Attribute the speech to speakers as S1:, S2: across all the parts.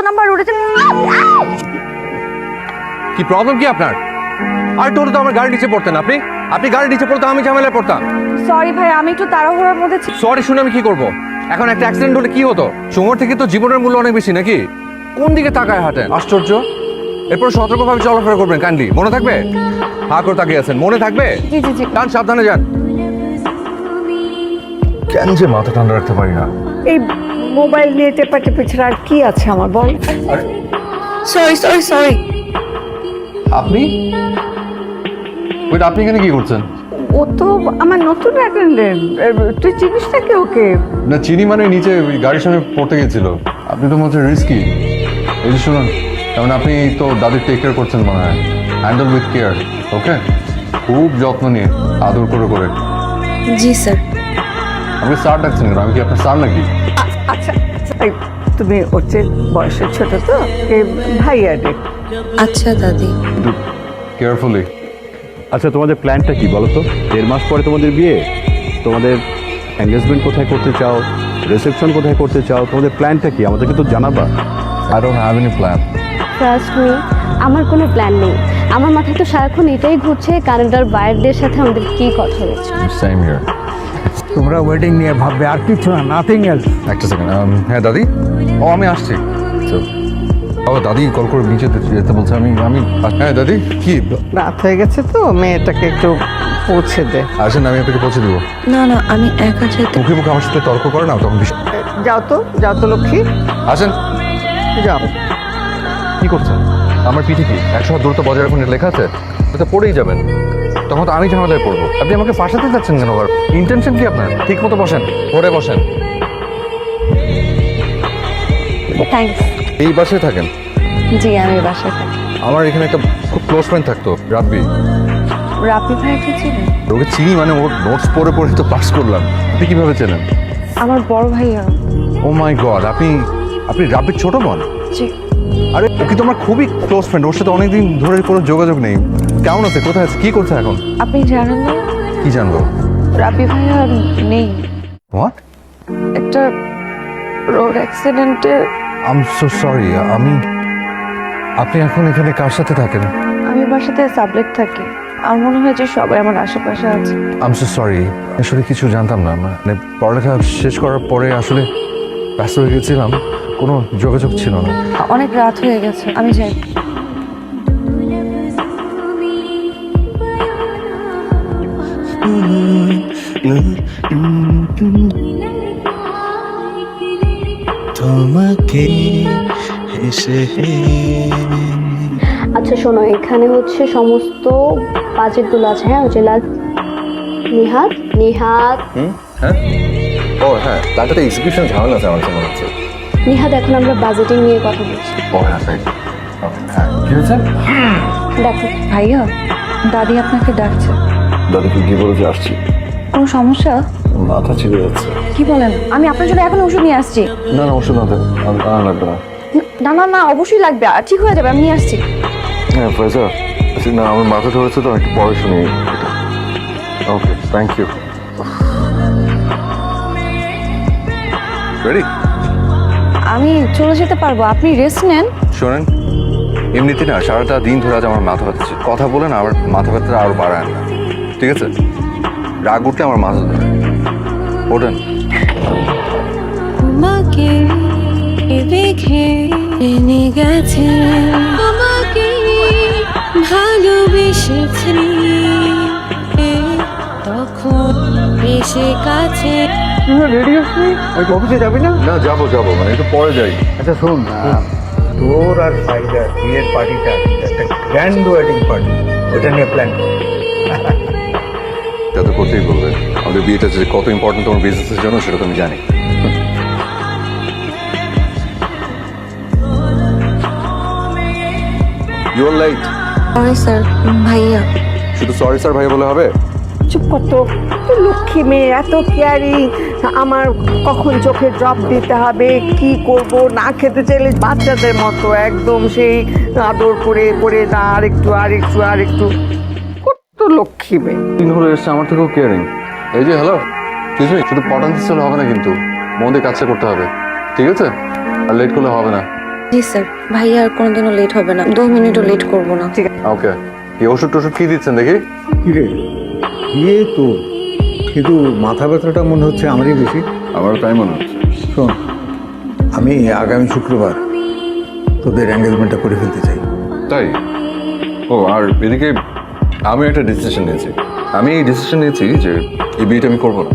S1: Number উঠেছে।
S2: কি problem কি আপনার? আর তো আমার গাড়ি নিচে পড়তেন আপনি আপনি গাড়ি নিচে পড়তেন, আমি ঝামেলায় পড়তাম।
S1: সরি ভাই, আমি একটু তাড়াহুড়োর মধ্যে ছিলাম।
S2: সরি শুনে আমি কি করব? এখন একটা অ্যাক্সিডেন্ট হলে কি হতো? সময় থেকে তো জীবনের মূল্য অনেক বেশি নাকি? কোন দিকে তাকায় হাঁটেন, আশ্চর্য। এরপর সতর্কভাবে চলাফেরা করবেন, কাইন্ডলি মনে থাকবে? হা করে তাকিয়ে আছেন, মনে থাকবে?
S1: জি জি জি।
S2: কান সাবধানে যান। কেন যে মাথা ঠান্ডা রাখতে পারি না?
S3: এই মোবাইল নিয়ে টেপাটেপি ছাড়া আর কি আছে আমার, বল?
S1: Sorry sorry sorry.
S2: আপনি আপনি এখানে কি করছেন?
S3: ও তো আমার নতুন অ্যাটেন্ডেন্ট, তুই চিনিস নাকি ওকে?
S2: না চিনি, মানে নিচে গাড়ির সামনে পড়তে গেছিল। আপনি তো মনে হচ্ছে রিস্কি। এই যে শুনুন, যেমন আপনি তো দাদির টেক কেয়ার করছেন মনে হয়। হ্যান্ডেল উইথ কেয়ার, ওকে? খুব যত্ন নিয়ে, আদর করে করে।
S1: জি স্যার।
S2: আপনি স্যার ডাকছেন কেন? আমি কি আপনার স্যার নাকি?
S3: আচ্ছা আচ্ছা, এই তুমি ওর চেয়ে বয়সে ছোট তো, ভাইয়া ডেক।
S1: আচ্ছা দাদি।
S2: একটু কেয়ারফুলি।
S4: আচ্ছা, তোমাদের প্ল্যানটা কি বলো তো? 1.5 মাস পরে তোমাদের বিয়ে, তোমাদের এঙ্গেজমেন্ট কোথায় করতে চাও, রিসেপশন কোথায় করতে চাও, তোমাদের প্ল্যানটা কি আমাদেরকে তো জানাবা।
S2: I don't have any plan.
S5: Trust me, আমার কোনো প্ল্যান নেই। আমার মাথায় তো সারাক্ষণ এটাই ঘুরছে, কানাডার বাইরের সাথে আমাদের কি কথা হয়েছে।
S2: Same here.
S6: তোমরা ওয়েডিং নিয়ে ভাববে, আর কিছু না, নাথিং এলস।
S2: একটা সেকেন্ড। হ্যাঁ দাদি, ও আমি আসছি। ও দাদি কল করে নিচে যেতে বলছে। আমি হ্যাঁ দাদি। কি
S3: রাত হয়ে গেছে তো, মেয়েটাকে একটু পৌঁছে দে।
S2: আসেন, আমি আপনাকে পৌঁছে দিব।
S1: না না, আমি একা যেতে।
S2: মুখে মুখে আমার সাথে তর্ক করে না তখন
S3: যাও তো, যাও তো লক্ষ্মী,
S2: আসেন।
S3: যাও।
S2: কি করছেন? আমার পিঠে কি 100 হাত দূরত্ব বজায় রাখুন লেখা আছে? তো পড়েই যাবেন, তখন তো আমি ঝামেলায় পড়বো। আপনি আমাকে ফাঁসাতে যাচ্ছেন কেন? আবার ইন্টেনশন কি আপনার? ঠিক মতো বসেন, পড়ে বসেন।
S5: থ্যাঙ্কস।
S2: এই বাসায় থাকেন?
S5: জি, আমি বাসায় থাকি।
S2: আমার এখানে একটা খুব ক্লোজ ফ্রেন্ড থাকতো, রাব্বি।
S5: রাপি ভাইকে চিনেন?
S2: ওকে চিনি, মানে ওর নোটস পড়ে পড়ে তো পাস করলাম। আপনি কিভাবে চেনেন?
S5: আমার বড় ভাইয়া।
S2: ও মাই গড, আপনি রাব্বির ছোট বোন?
S5: জি।
S2: আরে ও কি তোমার খুবই ক্লোজ ফ্রেন্ড? ওর সাথে অনেকদিন ধরে কোনো যোগাযোগ নেই। কেমন আছে, কোথায় আছে, কি করছে এখন?
S5: আপনি জানেন না
S2: কি জানবো?
S5: রাপি ভাইয়া নেই,
S2: হোয়াট?
S5: একটা রোড অ্যাক্সিডেন্টে।
S2: I am so sorry. আপনি এখন এখানে কার সাথে থাকেন?
S5: আমি বাসাতে সাবলেট থাকি। আমার মনে হয় যে সবাই আমার আশেপাশে আছে।
S2: আই এম সো সরি, আসলে কিছু জানতাম না। মানে পড়ালেখা শেষ করার পরে আসলে ব্যস্ত হয়ে গেছিলাম, কোনো যোগাযোগ ছিল না।
S5: অনেক রাত হয়ে গেছে, আমি যাই।
S7: তোমাকে হেসে
S5: আচ্ছা শোনো, এখানে হচ্ছে সমস্ত বাজেটগুলো আছে। হ্যাঁ, ওই যে নিহাত নিহাত
S2: হ্যাঁ, ও হ্যাঁ, তারটাতে এক্সিকিউশন ঝামেলা আছে আমার মনে হচ্ছে।
S5: নিহাত, এখন আমরা বাজেটিং নিয়ে কথা বলছি।
S2: ও হ্যাঁ, তাই। হ্যাঁ, কি হয়েছে?
S5: দেখো
S1: ভাইয়া, দাদি আপনাকে ডাকছে।
S2: দাদিকে কি বলেছে আসছি?
S1: কোনো সমস্যা?
S2: মাথা ছিঁড়ে যাচ্ছে।
S1: কি বলেন? আমি আপনার জন্য এখন ওষুধ নিয়ে আসছি।
S2: না না, ওষুধ না দেন, আর লাগবে না।
S1: না না না, অবশ্যই লাগবে, আর ঠিক হয়ে যাবে, আমি নিয়ে আসছি।
S2: হ্যাঁ ফয়জা, না আমার মাথা ধরেছে তো, একটু পরে শুনি এটা। ওকে, থ্যাংক ইউ। রেডি?
S1: আমি চলে যেতে পারবো, আপনি রেস্ট নেন।
S2: শোনেন, এমনিতে না সারাটা দিন ধরে আজ আমার মাথা ব্যথা, কথা বলেন আমার মাথা ব্যথাটা আরো বাড়ায় না, ঠিক আছে? রাগ উঠলে আমার মাথা ধরে। ওঠেন।
S8: তোমাকে দেখে জেনে গেছে, তোমাকে ভালোবেসেছি, তখন এসে কাছে।
S6: রেডি আসবি? ওই অফিসে যাবি না?
S2: না যাবো, মানে একটু পরে যাই।
S6: আচ্ছা শোন, তোর আর ফাইদার বিয়ের পার্টিটা একটা গ্র্যান্ড ওয়েডিং পার্টি, ওটা নিয়ে প্ল্যান কর।
S2: তা তো করতেই বলবে। আমাদের বিয়েটা যে কত ইম্পর্টেন্ট তোমার বিজনেসের জন্য সেটা তো আমি জানি। You are right.
S1: Sorry sir, ভাইয়া।
S2: শুধু সরি স্যার ভাই বলে হবে?
S3: চুপ করতো, তো লক্ষ্মী মেয়ে, এত কেয়ারিং। আমার কখন চোখে ড্রপ দিতে হবে, কি করব, না খেতে চাইলে বাচ্চাদের মতো একদম সেই আদর করে করে না, আরেকটু কত লক্ষ্মী মেয়ে।
S2: দিন হলে এসছে, আমার থেকেও কেয়ারিং। এই যে হ্যালো, শুধু পটান্স হলে হবে না, কিন্তু মন দিয়ে কাজটা করতে হবে, ঠিক আছে? আর লেট করলে হবে না।
S1: জি স্যার, ভাইয়া আর কোনোদিনও লেট হবে না, 2 মিনিটও লেট করবো না। ঠিক আছে।
S2: ওকে, কি ওষুধ টষুধ কি দিচ্ছেন দেখি?
S6: কিরে বিয়ে তো, কিন্তু মাথা ব্যথাটা মনে হচ্ছে আমারই বেশি।
S2: আমারও তাই মনে হচ্ছে।
S6: শোন, আমি আগামী শুক্রবার তোদের এঙ্গেজমেন্টটা করে ফেলতে চাই।
S2: তাই? ও, আর এদিকে আমি একটা ডিসিশন নিয়েছি। আমি এই ডিসিশন নিয়েছি যে এই বিয়েটা আমি করবো না।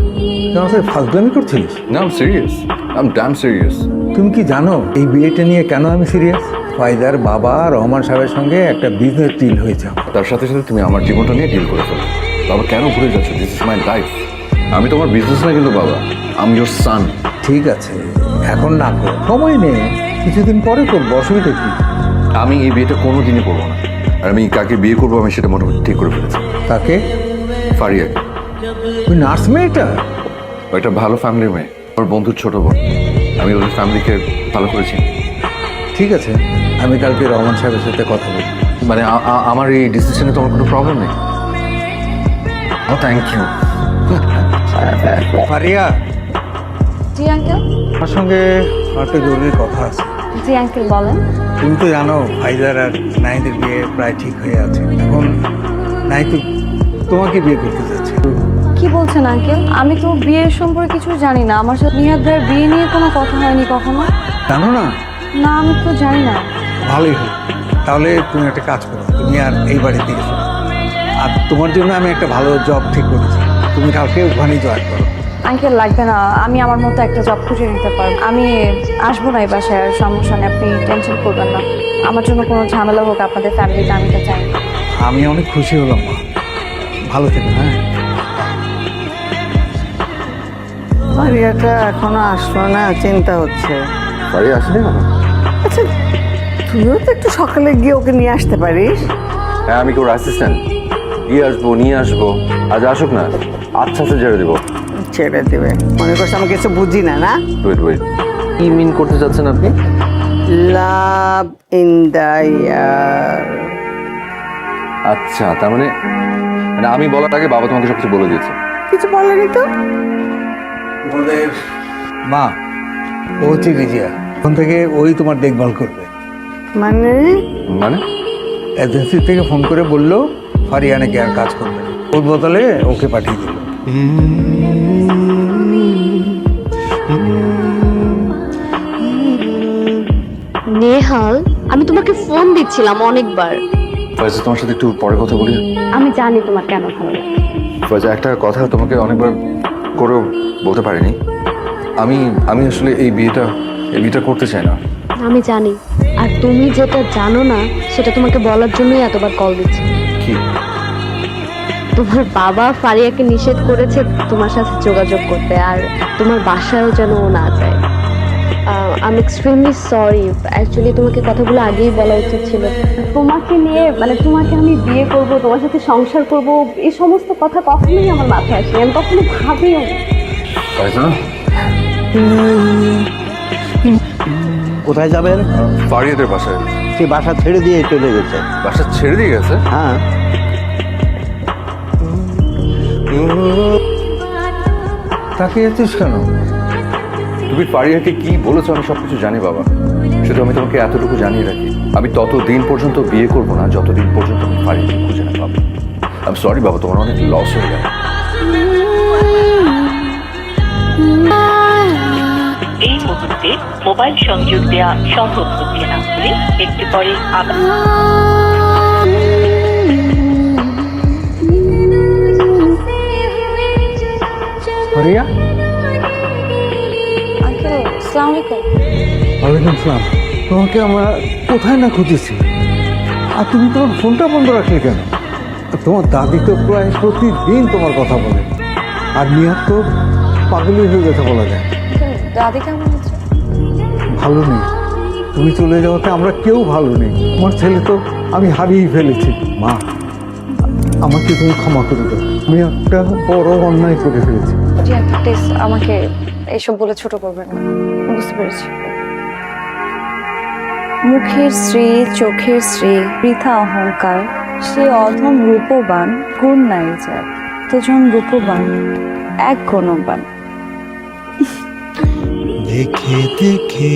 S6: তুই আমার সাথে ফাজলামি করছিস?
S2: না, I am serious, I am damn serious.
S6: তুমি কি জানো এই বিয়েটা নিয়ে কেন আমি সিরিয়াস? ফায়দার বাবা রহমান সাহেবের সঙ্গে একটা বিজনেস ডিল হয়েছে।
S2: তার সাথে সাথে তুমি আমার জীবনটা নিয়ে ডিল করে ফেলো। বাবা, কেন ভুলে যাচ্ছ? This is my life. আমি তোমার বিজনেস না কিন্তু বাবা, আই এম ইয়োর সান।
S6: ঠিক আছে, এখন না কর, সময় নেই, কিছুদিন পরে করবো, অসুবিধা কি?
S2: আমি এই বিয়েটা কোনো দিনই করবো না। আর আমি কাকে বিয়ে করবো আমি সেটা মোটামুটি ঠিক করে ফেলেছি।
S6: তাকে?
S2: ফারিয়াকে।
S6: ওই নার্স মেয়েটা?
S2: ও একটা ভালো ফ্যামিলির মেয়ে, ওর বন্ধুর ছোট বোন। আমি ওদের ফ্যামিলিকে ভালো করেছি।
S6: ঠিক আছে, আমি কালকে রহমান সাহেবের সাথে কথা বলবো।
S2: মানে আমার এই ডিসিশনে তোমার কোনো প্রবলেম নেই? ও থ্যাংক ইউ।
S6: ফারিয়া,
S1: জি আঙ্কেল।
S6: আমার সঙ্গে একটা জরুরি কথা আছে।
S1: জি আঙ্কেল, বলেন।
S6: তুমি তো জানো ফাইজার আর নাহিদের বিয়ে প্রায় ঠিক হয়ে আছে। এখন নাহিদ তো তোমাকে বিয়ে করতে যাচ্ছে।
S1: কি বলছেন আঙ্কেল? আমি তো বিয়ের সম্পর্কে কিছু জানি না, আমার সাথে নিহাদ ভাইয়ের বিয়ে নিয়ে কোনো কথা হয়নি কখনো।
S6: জানো না?
S1: না, আমি তো জানি না।
S6: ভালোই হলো, তাহলে তুমি একটা কাজ করো, তুমি আর এই বাড়িতে এসো। আর তোমার জন্য আমি একটা ভালো জব ঠিক করেছি, তুমি কালকে ওখানেই জয়েন করো।
S1: আঙ্কেল লাগবে না, আমি আমার মতো একটা জব খুঁজে নিতে পারবো। আমি আসবো না এই বাসায়, আর সমস্যা নেই, আপনি টেনশন করবেন না। আমার জন্য কোনো ঝামেলা হোক আপনাদের ফ্যামিলিতে, আমি তো চাই না।
S6: আমি অনেক খুশি হলাম মা, ভালো থেকো। হ্যাঁ,
S3: মারিয়াটা এখনো আসলো না, চিন্তা হচ্ছে।
S2: ফারিয়া আসেনি কেন?
S3: আচ্ছা, তুইও তো একটু সকালে গিয়ে ওকে নিয়ে আসতে পারিস।
S2: হ্যাঁ, আমি তোর অ্যাসিস্ট্যান্ট, গিয়ে আসবো, নিয়ে আসবো। আজ আসুক না, আচ্ছা আচ্ছা ছেড়ে দিব।
S3: ছেড়ে দেবে মনে করছে আমি কিছু বুঝি না? না,
S2: ওয়েট ওয়েট, কি মিন করতে চাচ্ছেন আপনি?
S3: Love in the air.
S2: আচ্ছা, তার মানে মানে আমি বলার আগে বাবা তোমাকে সবকিছু বলে দিয়েছে।
S3: কিছু বলেনি তো?
S6: ওদের মা ও হচ্ছে রিজিয়া, এখন থেকে ওই তোমার দেখভাল করবে।
S3: মানে
S2: মানে?
S6: এজেন্সি থেকে ফোন করে বললো ফারিয়া নাকি আর কাজ করবে না, ওর বদলে ওকে পাঠিয়ে দিল।
S5: নেহাল, আমি তোমাকে ফোন দিচ্ছিলাম অনেকবার।
S2: ফাইজা, তোমার সাথে একটু পরে কথা বলি।
S5: আমি জানি তোমার কেন ভালো লাগে।
S2: ফাইজা, একটা কথা তোমাকে অনেকবার করেও বলতে পারিনি। আমি আমি আসলে এই বিয়েটা করতে চাই না।
S5: আমি জানি, আর তুমি যেটা জানো না সেটা তোমাকে বলার জন্যই এতবার কল দিচ্ছি।
S2: কি?
S5: তোমার বাবা ফারিয়াকে নিষেধ করেছে তোমার সাথে যোগাযোগ করতে, আর তোমার বাসায়ও যেন ও না যায়। I am extremely sorry, actually তোমাকে কথাগুলো আগেই বলা উচিত ছিল। তোমাকে নিয়ে মানে তোমাকে আমি বিয়ে করব, তোমার সাথে সংসার করব, এই সমস্ত কথা কখনোই আমার মাথায় আসেনি, আমি কখনো ভাবিও নি।
S2: ফাইজা,
S4: কোথায় যাবেন?
S2: ফারিয়াদের বাসায়।
S4: সে বাসা ছেড়ে দিয়ে চলে গেছে।
S2: বাসা ছেড়ে দিয়ে গেছে?
S4: হ্যাঁ,
S6: তাকে যাচ্ছিস কেন?
S2: তুমি ফারিয়াকে কি বলেছো আমি সবকিছু জানি বাবা। শুধু আমি তোমাকে এতটুকু জানিয়ে রাখি, আমি ততদিন পর্যন্ত বিয়ে করব না যতদিন পর্যন্ত আমি ফারিয়াকে খুঁজে না পাবো। আমি সরি বাবা, তোমার অনেক লস হয়ে গেল।
S9: এই মুহূর্তে মোবাইল সংযোগ দেওয়া সম্ভব হচ্ছে না, একটু পরে আবার।
S6: ফারিয়া,
S1: আঙ্কেল আসসালামু আলাইকুম।
S6: ওয়ালাইকুম সালাম। তোমাকে আমরা কোথায় না খুঁজেছি, আর তুমি তোমার ফোনটা বন্ধ রাখলে কেন? আর তোমার দাদি তো প্রায় প্রতিদিন তোমার কথা বলে, আর নিহাত তো পাগলই হয়ে গেছে বলা যায়।
S1: আঙ্কেল, দাদি কেমন আছে?
S6: ভালো নেই, তুমি চলে যাওয়াতে আমরা কেউ ভালো নেই। আমার ছেলে তো আমি হারিয়েই ফেলেছি। মা, আমাকে তুমি ক্ষমা করে দাও, আমি একটা বড় অন্যায় করে ফেলেছি।
S1: জি আঙ্কেল, প্লিজ আমাকে এইসব বলে ছোট করবেন না, বুঝতে পেরেছি। মুখের শ্রী, চোখের শ্রী, বৃথা অহংকার, সে অধম রূপবান, গুণ নাই যার, দুজন রূপবান, এক গুণবান।
S7: দেখে দেখে